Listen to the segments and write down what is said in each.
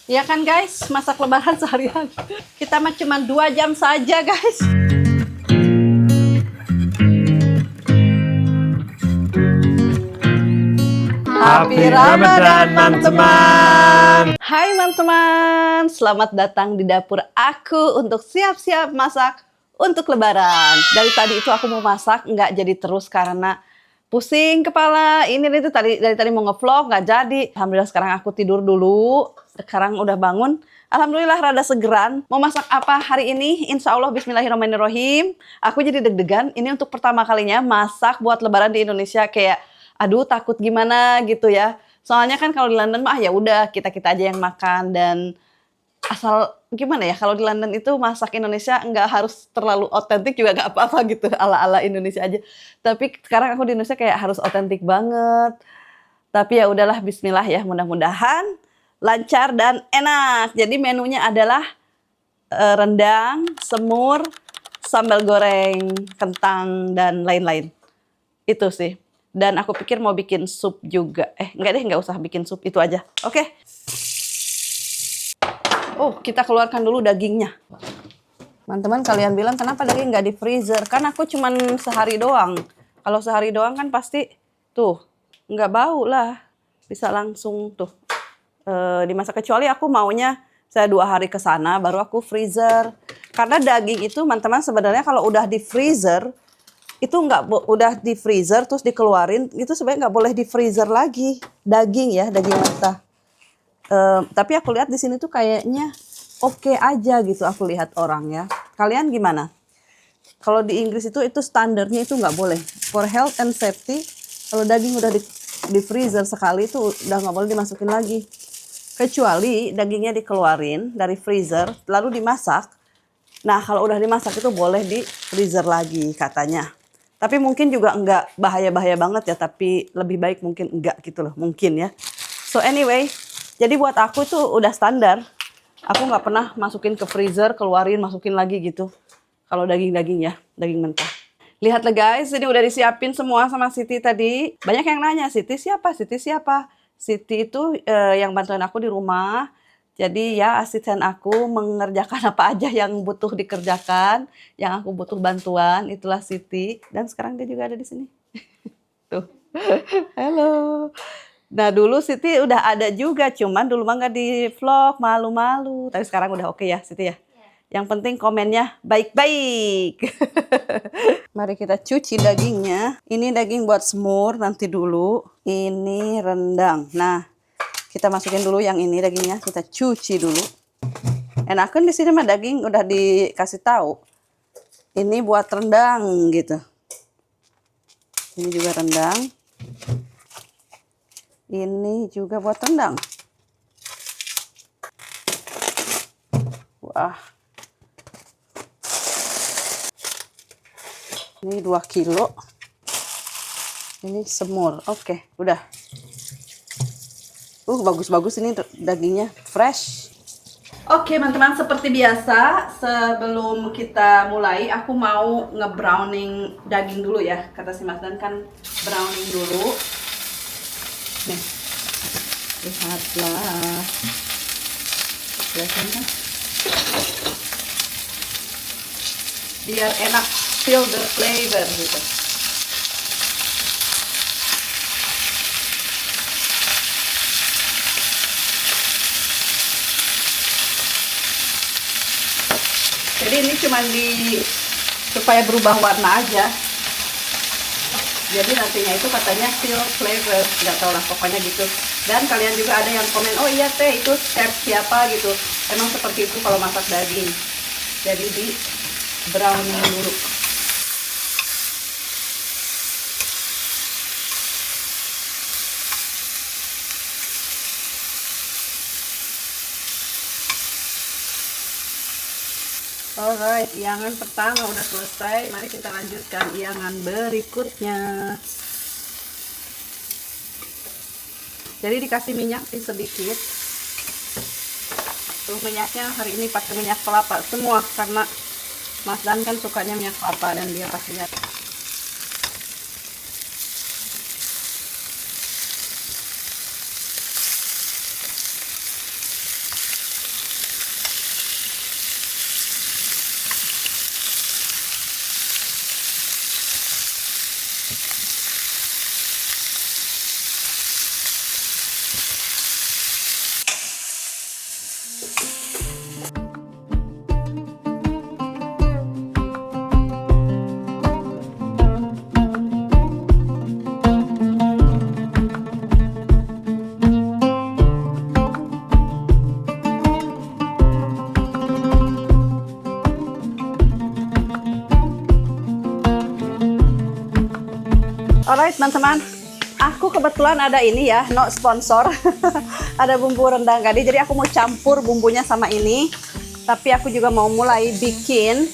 Ya kan guys, masak lebaran seharian. Kita mah cuma 2 jam saja guys. Happy Ramadan teman-teman. Hai teman-teman, selamat datang di dapur aku untuk siap-siap masak untuk lebaran. Dari tadi itu aku mau masak, nggak jadi terus karena pusing kepala. Ini itu dari tadi mau ngevlog nggak jadi. Alhamdulillah sekarang aku tidur dulu. Sekarang udah bangun. Alhamdulillah rada segeran. Mau masak apa hari ini? Insya Allah Bismillahirrahmanirrahim. Aku jadi deg-degan. Ini untuk pertama kalinya masak buat lebaran di Indonesia. Kayak aduh takut gimana gitu ya. Soalnya kan kalau di London mah ya udah kita-kita aja yang makan dan asal gimana ya, kalau di London itu masak Indonesia nggak harus terlalu otentik juga nggak apa-apa gitu, ala-ala Indonesia aja. Tapi sekarang aku di Indonesia kayak harus otentik banget. Tapi ya udahlah bismillah ya, mudah-mudahan lancar dan enak. Jadi menunya adalah rendang, semur, sambal goreng, kentang dan lain-lain. Itu sih. Dan aku pikir mau bikin sup juga. Enggak deh, nggak usah bikin sup, itu aja. Oke. Oh, kita keluarkan dulu dagingnya. Teman-teman, kalian bilang kenapa daging nggak di freezer? Kan aku cuman sehari doang. Kalau sehari doang kan pasti tuh nggak bau lah. Bisa langsung tuh dimasak. Kecuali aku maunya saya 2 hari ke sana baru aku freezer. Karena daging itu teman-teman sebenarnya kalau udah di freezer itu udah di freezer terus dikeluarin itu sebenarnya nggak boleh di freezer lagi daging ya, daging mentah. Tapi aku lihat di sini tuh kayaknya oke aja gitu, aku lihat orang ya. Kalian gimana? Kalau di Inggris itu standarnya itu nggak boleh. For health and safety, kalau daging udah di freezer sekali itu udah nggak boleh dimasukin lagi. Kecuali dagingnya dikeluarin dari freezer lalu dimasak. Nah kalau udah dimasak itu boleh di freezer lagi katanya. Tapi mungkin juga enggak bahaya-bahaya banget ya, tapi lebih baik mungkin enggak gitu loh, mungkin ya. So anyway, jadi buat aku itu udah standar. Aku nggak pernah masukin ke freezer, keluarin, masukin lagi gitu. Kalau daging-daging ya, daging mentah. Lihatlah guys, ini udah disiapin semua sama Siti tadi. Banyak yang nanya, Siti siapa? Siti siapa? Siti itu yang bantuin aku di rumah. Jadi ya asisten aku mengerjakan apa aja yang butuh dikerjakan, yang aku butuh bantuan, itulah Siti. Dan sekarang dia juga ada di sini. Tuh, halo. Nah dulu Siti udah ada juga, cuman dulu mah nggak di vlog, malu-malu. Tapi sekarang udah oke ya Siti ya. Yang penting komennya baik-baik. Mari kita cuci dagingnya. Ini daging buat semur nanti dulu. Ini rendang. Nah, kita masukin dulu yang ini dagingnya, kita cuci dulu. Enakan di sini mah daging udah dikasih tahu. Ini buat rendang gitu. Ini juga rendang. Ini juga buat rendang. Wah. Ini 2 kilo. Ini semur. Oke, udah. Bagus-bagus ini dagingnya fresh. Oke teman-teman, seperti biasa sebelum kita mulai aku mau nge-browning daging dulu ya. Kata si Mas Dan kan browning dulu. Nih, lihatlah. Kelihatan kan? Biar enak, feel the flavor gitu. Jadi ini cuma supaya berubah warna aja. Jadi nantinya itu katanya feel flavor, nggak tahu lah pokoknya gitu. Dan kalian juga ada yang komen, oh iya teh itu chef siapa gitu. Emang seperti itu kalau masak daging. Jadi di browning dulu. Alright, iangan pertama udah selesai. Mari kita lanjutkan iangan berikutnya. Jadi dikasih minyak sedikit. Tuh minyaknya hari ini pakai minyak kelapa semua karena Mas Dan kan sukanya minyak kelapa dan dia pastinya. Alright teman-teman, aku kebetulan ada ini ya, no sponsor. Ada bumbu rendang gading, jadi aku mau campur bumbunya sama ini. Tapi aku juga mau mulai bikin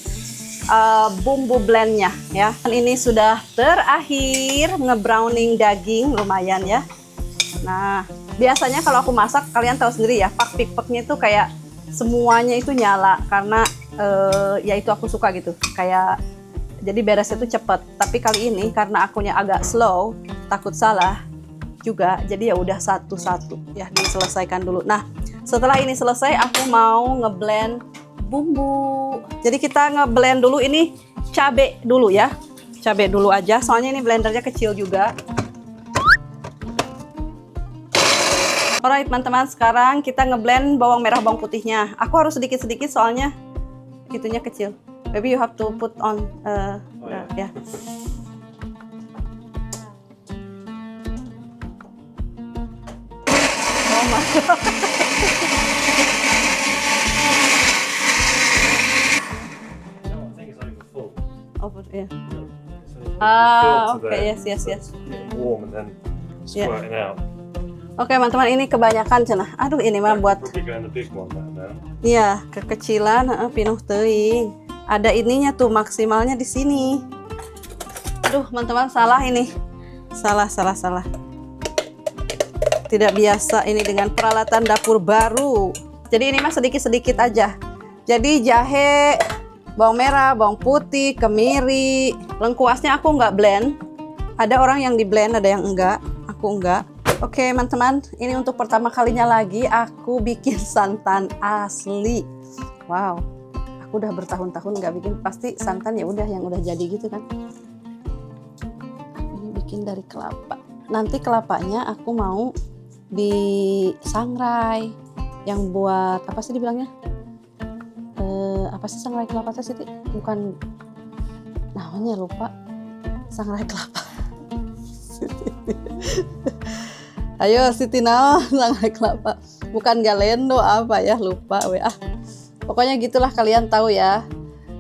bumbu blendnya ya. Dan ini sudah terakhir ngebrowning daging, lumayan ya. Nah, biasanya kalau aku masak, kalian tahu sendiri ya, pak-pik-peknya itu kayak semuanya itu nyala. Karena ya itu aku suka gitu, kayak jadi beresnya itu cepet. Tapi kali ini karena akunya agak slow, takut salah juga, jadi ya udah satu-satu ya diselesaikan dulu. Nah, setelah ini selesai aku mau ngeblend bumbu. Jadi kita ngeblend dulu ini cabe dulu ya. Cabe dulu aja, soalnya ini blendernya kecil juga. Alright teman-teman, sekarang kita ngeblend bawang merah bawang putihnya. Aku harus sedikit-sedikit soalnya itunya kecil. Maybe you have to put on ya. Oh my god. Over, yeah. Okay, yes. Warm and then squirting out. Oke teman-teman, ini kebanyakan cenah. Aduh, ini mah buat iya, kekecilan, pinuh teuing. Ada ininya tuh maksimalnya di sini. Aduh, teman-teman salah ini. Salah. Tidak biasa ini dengan peralatan dapur baru. Jadi ini mah sedikit-sedikit aja. Jadi jahe, bawang merah, bawang putih, kemiri, lengkuasnya aku nggak blend. Ada orang yang di blend, ada yang enggak. Aku enggak. Oke teman-teman, ini untuk pertama kalinya lagi aku bikin santan asli. Wow, aku udah bertahun-tahun nggak bikin, pasti santan ya udah yang udah jadi gitu kan. Ini bikin dari kelapa. Nanti kelapanya aku mau disangrai. Yang buat apa sih dibilangnya? Apa sih sangrai kelapa teh Siti? Bukan, namanya lupa. Sangrai kelapa. Ayo Siti naon sangrai kelapa. Bukan galendo apa ya, lupa Pokoknya gitulah, kalian tahu ya.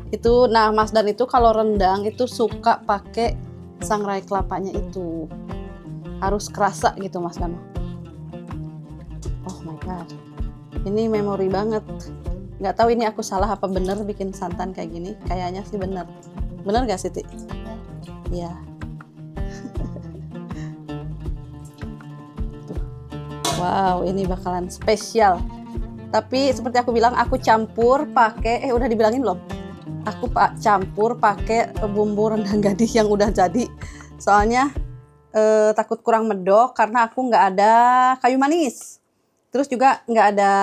Itu nah Mas Dan itu kalau rendang itu suka pakai sangrai kelapanya itu. Harus kerasa gitu Mas Dan. Oh my god. Ini memori banget. Nggak tahu ini aku salah apa bener bikin santan kayak gini. Kayaknya sih bener. Bener gak Siti? Iya. Wow, ini bakalan spesial. Tapi seperti aku bilang, aku campur pakai udah dibilangin belum? Aku campur pakai bumbu rendang gading yang udah jadi. Soalnya takut kurang medok karena aku nggak ada kayu manis. Terus juga nggak ada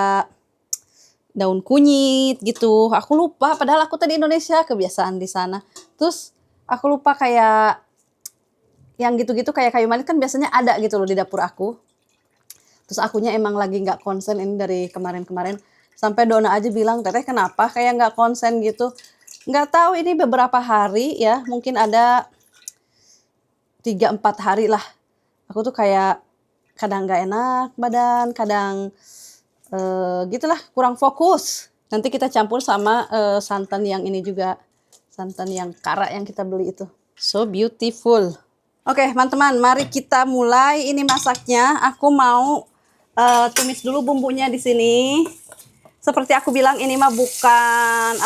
daun kunyit gitu. Aku lupa, padahal aku tadi Indonesia, kebiasaan di sana. Terus aku lupa kayak yang gitu-gitu kayak kayu manis kan biasanya ada gitu loh di dapur aku. Terus akunya emang lagi nggak konsen ini dari kemarin-kemarin. Sampai Dona aja bilang, Teteh kenapa kayak nggak konsen gitu. Nggak tahu, ini beberapa hari ya. Mungkin ada 3-4 hari lah. Aku tuh kayak kadang nggak enak badan. Kadang gitulah, kurang fokus. Nanti kita campur sama santan yang ini juga. Santan yang kara yang kita beli itu. So beautiful. Oke teman-teman, mari kita mulai ini masaknya. Aku mau tumis dulu bumbunya di sini. Seperti aku bilang, ini mah bukan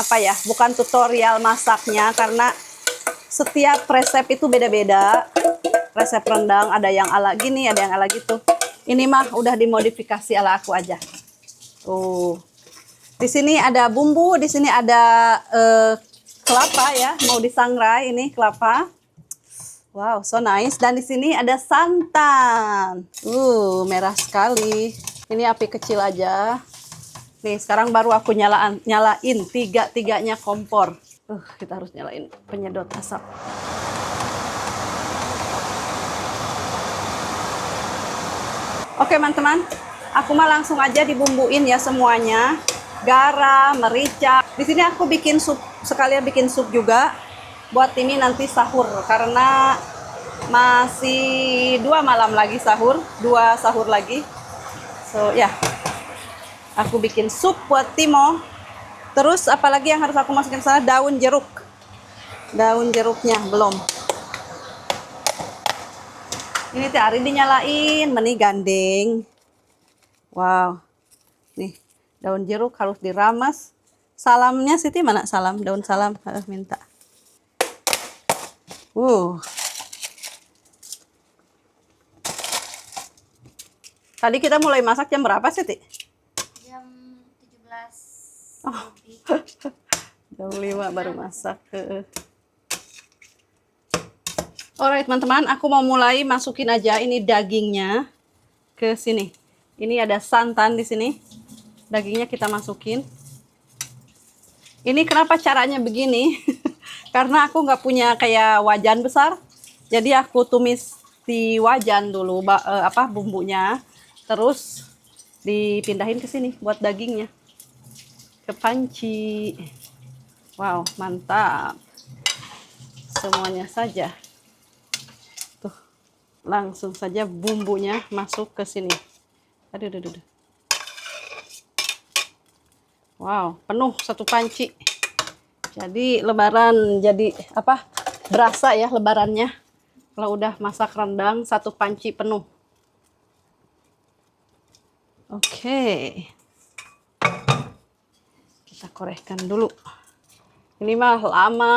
bukan tutorial masaknya karena setiap resep itu beda-beda. Resep rendang ada yang ala gini, ada yang ala gitu. Ini mah udah dimodifikasi ala aku aja. Tuh. Di sini ada bumbu, di sini ada kelapa ya, mau disangrai ini kelapa. Wow, so nice. Dan di sini ada santan. Merah sekali. Ini api kecil aja. Nih, sekarang baru aku nyalain tiga-tiganya kompor. Kita harus nyalain penyedot asap. Oke, teman-teman. Aku mah langsung aja dibumbuin ya semuanya. Garam, merica. Di sini aku bikin sup, sekalian bikin sup juga. Buat ini nanti sahur, karena masih 2 malam lagi sahur, 2 sahur lagi. So ya, aku bikin sup buat Timo. Terus apalagi yang harus aku masukin sana? Daun jeruk. Daun jeruknya belum. Ini teh Ari dinyalain, meni gandeng. Wow. Nih, daun jeruk harus diramas. Salamnya Siti mana salam? Daun salam harus minta. Tadi kita mulai masak jam berapa Siti? Jam 17. Oh. Jam 5 baru masak. Alright teman-teman, aku mau mulai masukin aja ini dagingnya ke sini. Ini ada santan di sini. Dagingnya kita masukin. Ini kenapa caranya begini? Karena aku nggak punya kayak wajan besar. Jadi aku tumis di wajan dulu bumbunya. Terus dipindahin ke sini buat dagingnya. Ke panci. Wow, mantap. Semuanya saja. Tuh. Langsung saja bumbunya masuk ke sini. Aduh. Wow, penuh satu panci. Jadi lebaran jadi berasa ya lebarannya. Kalau udah masak rendang satu panci penuh. Oke. Kita korehkan dulu. Ini mah lama.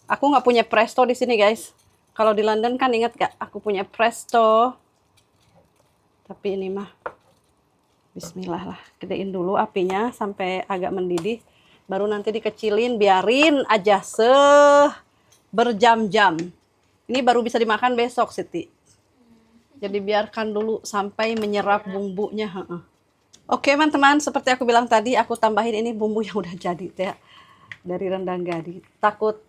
Aku nggak punya presto di sini guys. Kalau di London kan ingat gak? Aku punya presto. Tapi ini mah bismillah lah. Gedein dulu apinya sampai agak mendidih. Baru nanti dikecilin. Biarin aja berjam-jam. Ini baru bisa dimakan besok Siti. Jadi biarkan dulu sampai menyerap bumbunya. Oke teman-teman, seperti aku bilang tadi, aku tambahin ini bumbu yang udah jadi ya. Dari rendang gadi. Takut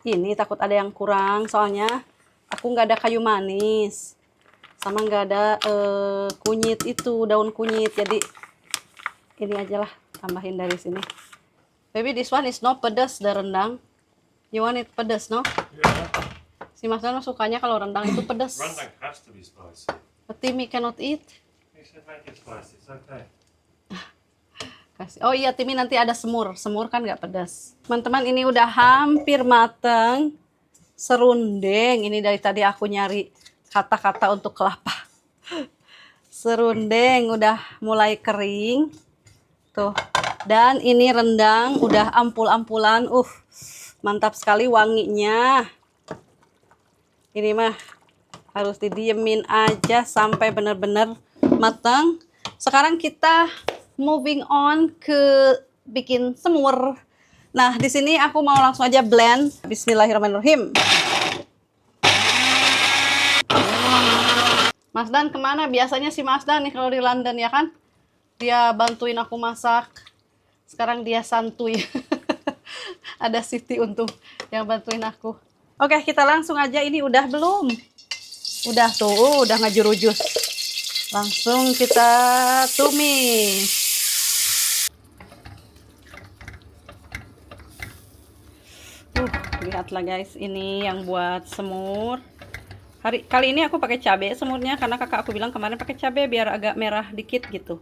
ada yang kurang. Soalnya aku nggak ada kayu manis. Sama nggak ada kunyit itu, daun kunyit. Jadi ini aja lah, tambahin dari sini. Baby, this one is no pedas, the rendang. You want it pedas, no? Yeah. Si Mas Dan sukanya kalau rendang itu pedas. Rendang has to be spicy. But Timmy cannot eat. You should make it spicy. It's okay. Oh iya, Timmy nanti ada semur. Semur kan nggak pedas. Teman-teman, ini udah hampir mateng. Serundeng. Ini dari tadi aku nyari kata-kata untuk kelapa. Serundeng udah mulai kering. Tuh. Dan ini rendang udah ampul-ampulan. Mantap sekali wanginya. Ini mah harus didiemin aja sampai benar-benar matang. Sekarang kita moving on ke bikin semur. Nah, di sini aku mau langsung aja blend. Bismillahirrahmanirrahim. Mas Dan kemana? Biasanya si Mas Dan nih kalau di London ya kan? Dia bantuin aku masak. Sekarang dia santuy. Ada Siti untung yang bantuin aku. Oke, kita langsung aja. Ini udah belum? Udah tuh, udah ngajurujus. Langsung kita tumis. Lihatlah guys, ini yang buat semur. Kali ini aku pakai cabai semurnya karena kakak aku bilang kemarin pakai cabai biar agak merah dikit gitu.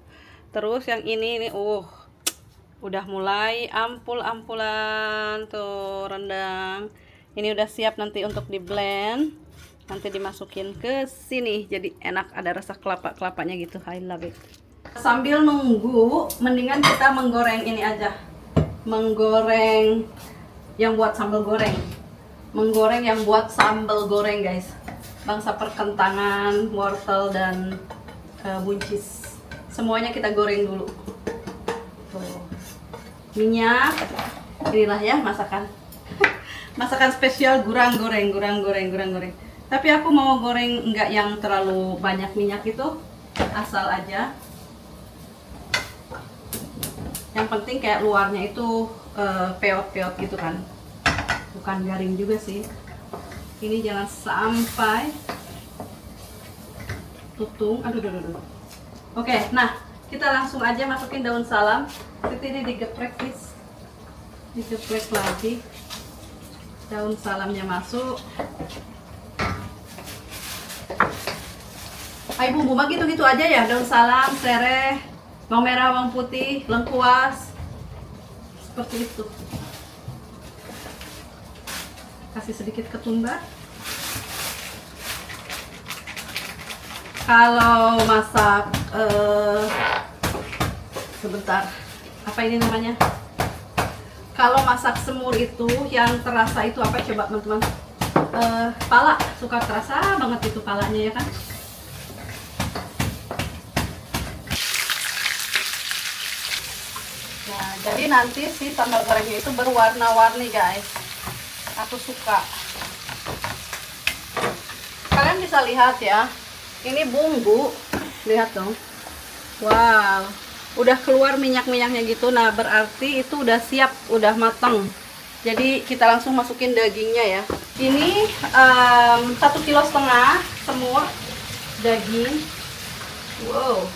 Terus yang ini udah mulai ampul-ampulan tuh rendang. Ini udah siap nanti untuk di blend. Nanti dimasukin ke sini jadi enak, ada rasa kelapa-kelapanya gitu. I love it. Sambil nunggu, mendingan kita menggoreng ini aja. Menggoreng yang buat sambal goreng. Menggoreng yang buat sambal goreng, guys. Bangsa perkentangan, wortel dan buncis. Semuanya kita goreng dulu. Tuh. Minyak. Inilah ya masakan. Masakan spesial gurang goreng. Tapi aku mau goreng enggak yang terlalu banyak minyak itu, asal aja. Yang penting kayak luarnya itu peot-peot gitu kan, bukan garing juga sih. Ini jangan sampai tutung. Aduh. Oke, nah kita langsung aja masukin daun salam. Ini digeprek guys, digeprek lagi. Daun salamnya masuk. Ay, bumbu mah gitu-gitu aja ya. Daun salam, sereh, bawang merah, bawang putih, lengkuas. Seperti itu. Kasih sedikit ketumbar. Kalau masak sebentar, apa ini namanya? Kalau masak semur itu yang terasa itu apa coba teman-teman? Pala, suka terasa banget itu palanya ya kan? Nah, jadi nanti si sambal gorengnya itu berwarna-warni guys. Aku suka. Kalian bisa lihat ya. Ini bumbu, lihat dong. Wow, udah keluar minyak-minyaknya gitu. Nah, berarti itu udah siap, udah matang. Jadi kita langsung masukin dagingnya ya. Ini 1,5 kilo semua daging. Wow.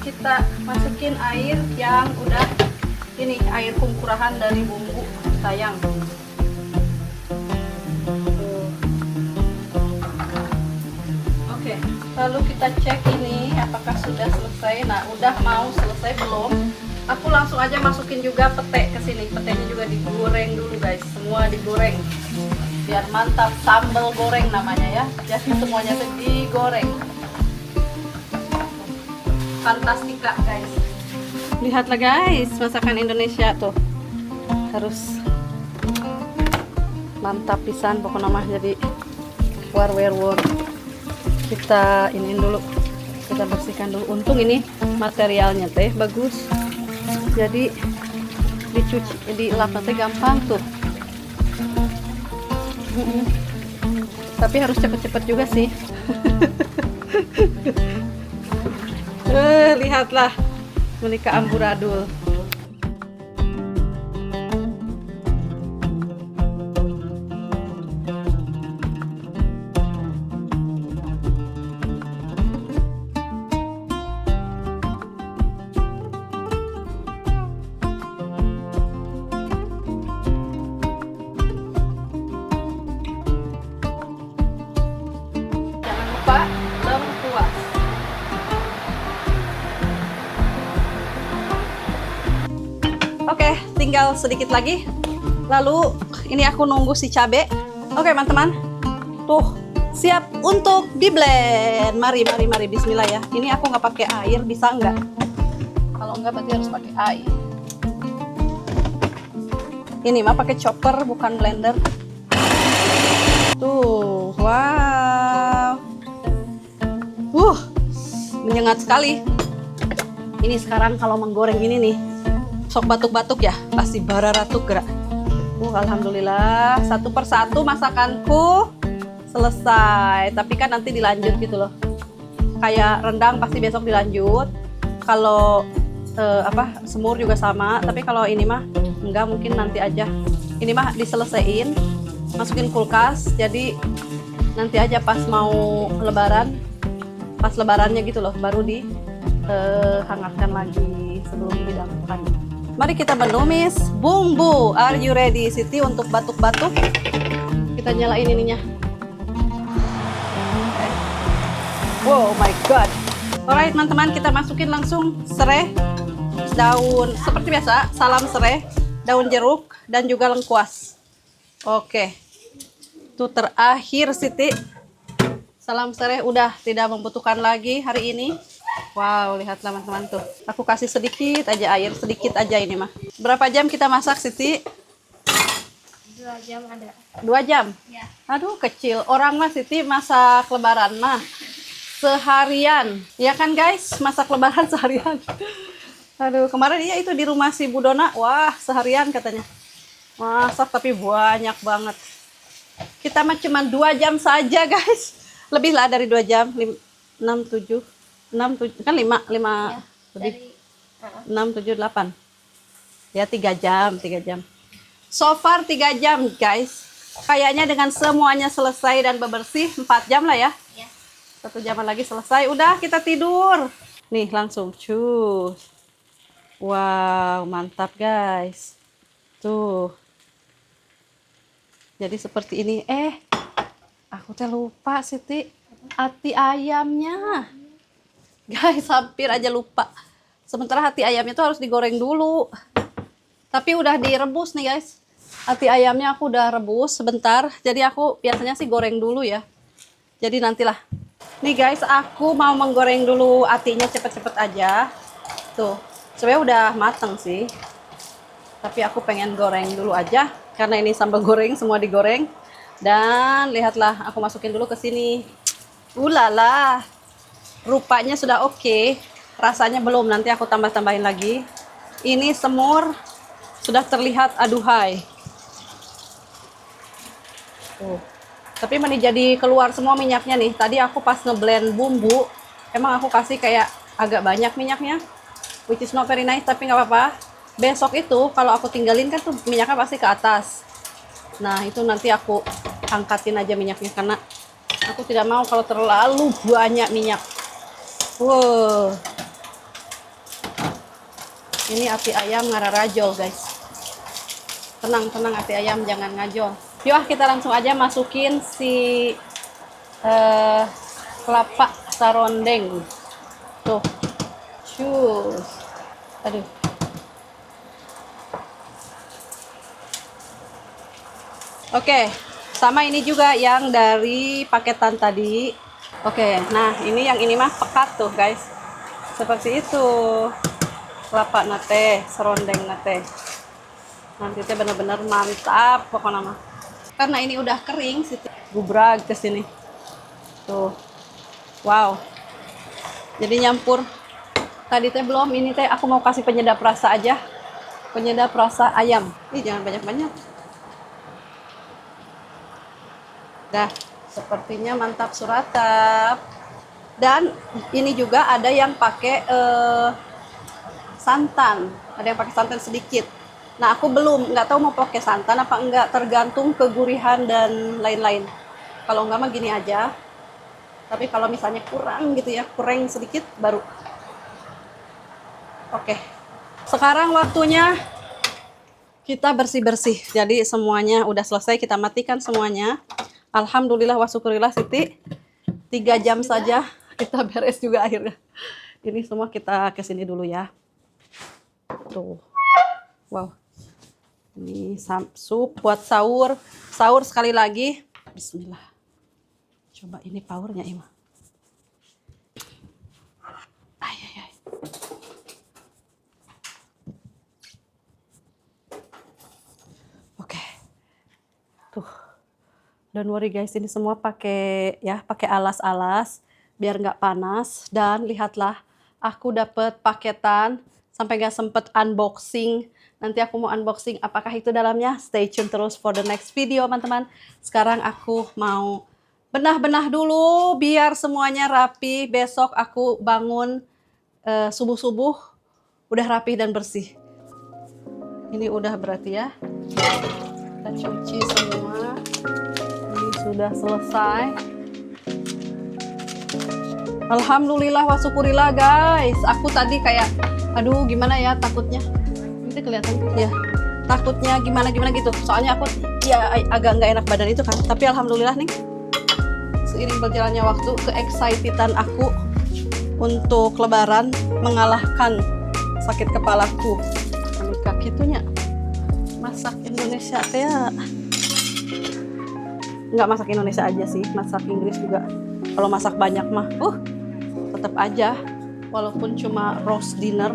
Kita masukin air yang udah ini air kumpurahan dari bumbu sayang. Oke, lalu kita cek ini apakah sudah selesai. Nah, udah mau selesai belum? Aku langsung aja masukin juga pete ke sini. Petenya juga digoreng dulu guys, semua digoreng biar mantap. Sambal goreng namanya ya. Jadi semuanya tuh digoreng. Fantastika guys. Lihatlah guys, masakan Indonesia tuh harus mantap pisan pokoknya mah. Jadi war. Kita iniin dulu, kita bersihkan dulu. Untung ini materialnya teh bagus, jadi dicuci, dilap nanti gampang tuh. Tapi harus cepet-cepet juga sih. Lihatlah menikah amburadul. Jangan lupa lengkuas. Oke, tinggal sedikit lagi. Lalu ini aku nunggu si cabe. Oke, teman-teman. Tuh, siap untuk di blend. Mari bismillah ya. Ini aku nggak pakai air, bisa nggak? Kalau nggak berarti harus pakai air. Ini mah pakai chopper bukan blender. Tuh, wow. Menyengat sekali. Ini sekarang kalau menggoreng ini nih, sok batuk-batuk ya, pasti bara ratuk gerak. Alhamdulillah, satu persatu masakanku selesai. Tapi kan nanti dilanjut gitu loh. Kayak rendang pasti besok dilanjut. Kalau semur juga sama. Tapi kalau ini mah enggak, mungkin nanti aja. Ini mah diselesaiin, masukin kulkas. Jadi nanti aja pas mau lebaran, pas lebarannya gitu loh, baru dihangatkan lagi sebelum dihidangkan. Mari kita menumis bumbu. Are you ready, Siti, untuk batuk-batuk? Kita nyalain ininya. Okay. Wow, my god. Alright, teman-teman, kita masukin langsung serai, daun, seperti biasa, salam serai, daun jeruk, dan juga lengkuas. Oke. Itu terakhir, Siti. Salam serai udah tidak membutuhkan lagi hari ini. Wow, lihat teman-teman tuh. Aku kasih sedikit aja air, sedikit aja ini mah. Berapa jam kita masak, Siti? 2 jam ada. 2 jam? Ya. Aduh, kecil. Orang mah, Siti, masak lebaran mah seharian. Ya kan, guys? Masak lebaran seharian. Aduh, kemarin iya itu di rumah si Bu Dona. Wah, seharian katanya. Masak tapi banyak banget. Kita mah cuma 2 jam saja, guys. Lebih lah dari 2 jam. 6, 7 kan 5 Ya, lebih. dari 6, 7, 8. Ya 3 jam. So far 3 jam, guys. kayaknya dengan semuanya selesai dan bebersih 4 jam lah ya. Ya. 1 jaman lagi selesai. Udah kita tidur. Nih langsung cus. Wow, mantap guys. Tuh. Jadi seperti ini. Aku teh lupa Siti. Hati ayamnya. Guys, hampir aja lupa. Sementara hati ayamnya tuh harus digoreng dulu. Tapi udah direbus nih guys. Hati ayamnya aku udah rebus sebentar. Jadi aku biasanya sih goreng dulu ya. Jadi nantilah. Nih guys, aku mau menggoreng dulu hatinya cepet-cepet aja. Tuh, sebenarnya udah mateng sih. Tapi aku pengen goreng dulu aja. Karena ini sambal goreng, semua digoreng. Dan lihatlah, aku masukin dulu ke sini. Ulala. Rupanya sudah oke. Rasanya belum, nanti aku tambah-tambahin lagi. Ini semur sudah terlihat aduhai. Tuh. Tapi ini jadi keluar semua minyaknya nih. Tadi aku pas ngeblend bumbu, emang aku kasih kayak agak banyak minyaknya. Which is not very nice, tapi nggak apa-apa. Besok itu kalau aku tinggalin kan tuh minyaknya pasti ke atas. Nah itu nanti aku angkatin aja minyaknya karena aku tidak mau kalau terlalu banyak minyak. Wow. Ini hati ayam ngararajol guys. Tenang hati ayam, jangan ngajol. Yuk kita langsung aja masukin si kelapa sarondeng. Tuh. Cus. Aduh. Oke, sama ini juga yang dari paketan tadi. Oke, nah ini yang ini mah pekat tuh guys. Seperti itu. Kelapa nate, serondeng nate. Nanti teh bener-bener mantap pokoknya mah. Karena ini udah kering, sih gubrag ke sini. Tuh. Wow. Jadi nyampur. Tadi teh belum, ini teh aku mau kasih penyedap rasa aja. Penyedap rasa ayam. Ih, jangan banyak-banyak. Dah, sepertinya mantap suratap. Dan ini juga ada yang pakai santan. Ada yang pakai santan sedikit. Nah, aku belum, nggak tahu mau pakai santan apa enggak, tergantung kegurihan dan lain-lain. Kalau enggak mah gini aja. Tapi kalau misalnya kurang gitu ya, kurang sedikit baru. Oke. Sekarang waktunya kita bersih-bersih. Jadi semuanya udah selesai, kita matikan semuanya. Alhamdulillah wa syukurillah Siti. 3 jam saja kita beres juga akhirnya. Ini semua kita kesini dulu ya. Tuh. Wow. Ini sup buat sahur. Sahur sekali lagi. Bismillah. Coba ini powernya Ima. Ay. Oke. Tuh. Don't worry guys, ini semua pakai alas-alas biar nggak panas. Dan lihatlah, aku dapat paketan sampai nggak sempet unboxing. Nanti aku mau unboxing apakah itu dalamnya. Stay tune terus for the next video teman-teman. Sekarang aku mau benah-benah dulu biar semuanya rapi. Besok aku bangun subuh-subuh udah rapi dan bersih. Ini udah berarti ya. Kita cuci semua. Sudah selesai. Alhamdulillah wa syukurillah guys. Aku tadi kayak aduh gimana ya takutnya. Ini kelihatan ya. Takutnya gimana gitu. Soalnya aku ya agak nggak enak badan itu kan. Tapi alhamdulillah nih. Seiring berjalannya waktu, ke-excitedan aku untuk lebaran mengalahkan sakit kepalaku. Kami kakitunya. Masak Indonesia teh ya. Nggak masak Indonesia aja sih, masak Inggris juga. Kalau masak banyak mah, tetap aja. Walaupun cuma roast dinner.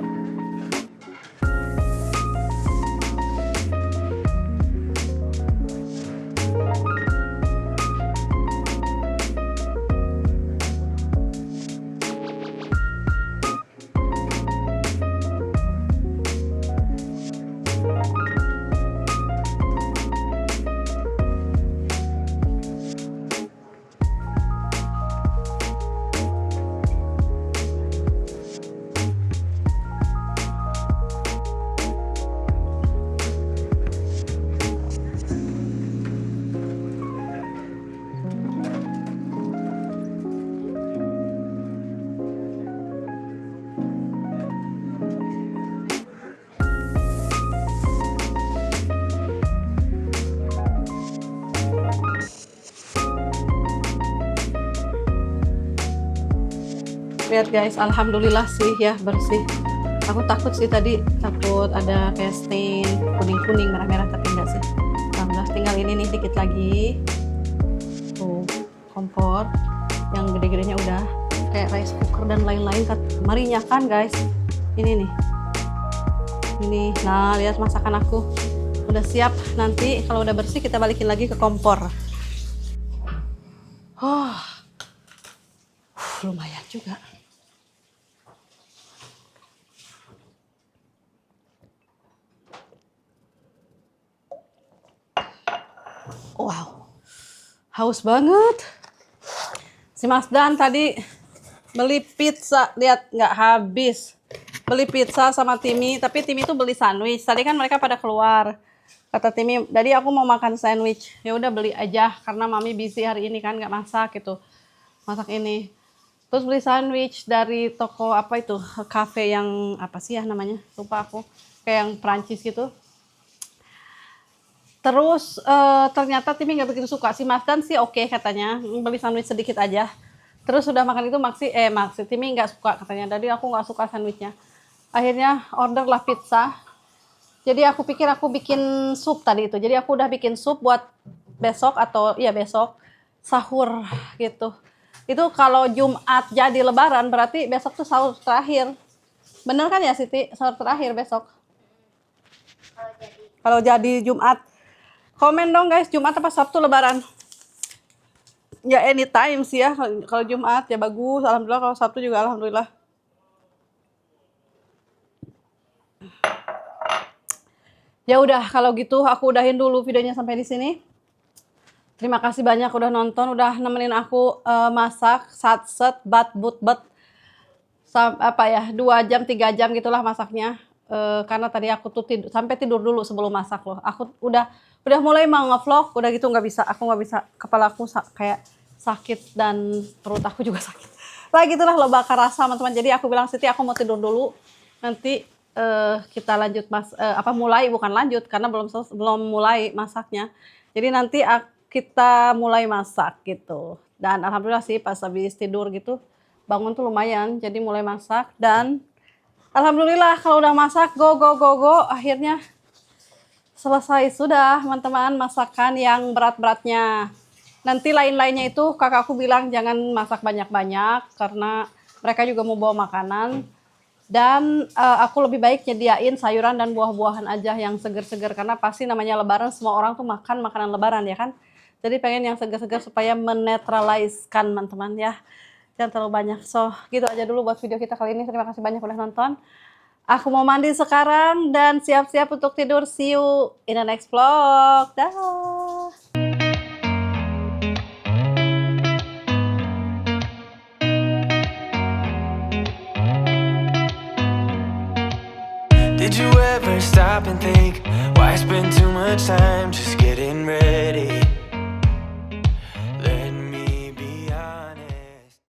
Lihat guys, alhamdulillah sih ya bersih. Aku takut sih tadi, takut ada kayak stain kuning-kuning merah-merah, tapi enggak sih. Alhamdulillah. Tinggal ini nih dikit lagi. Tuh, kompor yang gede-gedenya udah kayak rice cooker dan lain-lain. Mari nyalakan guys. Ini nih. Ini. Nah, lihat masakan aku. Udah siap. Nanti kalau udah bersih kita balikin lagi ke kompor. Lumayan juga. Wow, haus banget. Si Mas Dan tadi beli pizza, lihat nggak habis. Beli pizza sama Timi, tapi Timi tuh beli sandwich. Tadi kan mereka pada keluar. Kata Timi, "Tadi aku mau makan sandwich." Ya udah beli aja karena Mami busy hari ini kan nggak masak gitu. Masak ini. Terus beli sandwich dari toko apa itu? Cafe yang apa sih ya namanya? Lupa aku. Kayak yang Prancis gitu. Terus ternyata Timi nggak begitu suka. Si Mas Dan sih oke katanya, beli sandwich sedikit aja. Terus sudah makan itu Maksi Timi nggak suka katanya. Tadi aku nggak suka sandwichnya. Akhirnya order lah pizza. Jadi aku pikir aku bikin sup tadi itu. Jadi aku udah bikin sup buat besok besok sahur gitu. Itu kalau Jumat jadi Lebaran berarti besok tuh sahur terakhir. Bener kan ya Siti? Sahur terakhir besok. Kalau jadi Jumat. Komen dong guys, Jumat apa Sabtu Lebaran? Ya anytime sih ya. Kalau Jumat ya bagus, alhamdulillah. Kalau Sabtu juga alhamdulillah. Ya udah, kalau gitu aku udahin dulu videonya sampai di sini. Terima kasih banyak udah nonton, udah nemenin aku masak satset bat 2 jam 3 jam gitulah masaknya. Karena tadi aku tuh sampai tidur dulu sebelum masak loh. Aku udah mulai mau nge-vlog, udah gitu nggak bisa, kepala aku kayak sakit dan perut aku juga sakit. Lah gitulah lo bakar rasa teman-teman. Jadi aku bilang Siti aku mau tidur dulu. Nanti kita lanjut bukan lanjut karena belum mulai masaknya. Jadi nanti kita mulai masak gitu. Dan alhamdulillah sih pas habis tidur gitu bangun tuh lumayan. Jadi mulai masak dan alhamdulillah kalau udah masak go akhirnya selesai sudah teman-teman masakan yang berat-beratnya. Nanti lain-lainnya itu kakakku bilang jangan masak banyak-banyak karena mereka juga mau bawa makanan. Dan aku lebih baik nyediain sayuran dan buah-buahan aja yang seger-seger karena pasti namanya Lebaran semua orang tuh makan makanan Lebaran ya kan. Jadi pengen yang seger-seger supaya menetraliskan teman-teman ya. Jangan terlalu banyak. So gitu aja dulu buat video kita kali ini. Terima kasih banyak udah nonton. Aku mau mandi sekarang dan siap-siap untuk tidur. See you in the next vlog. Dah. Did you ever stop and think, why spend too much time just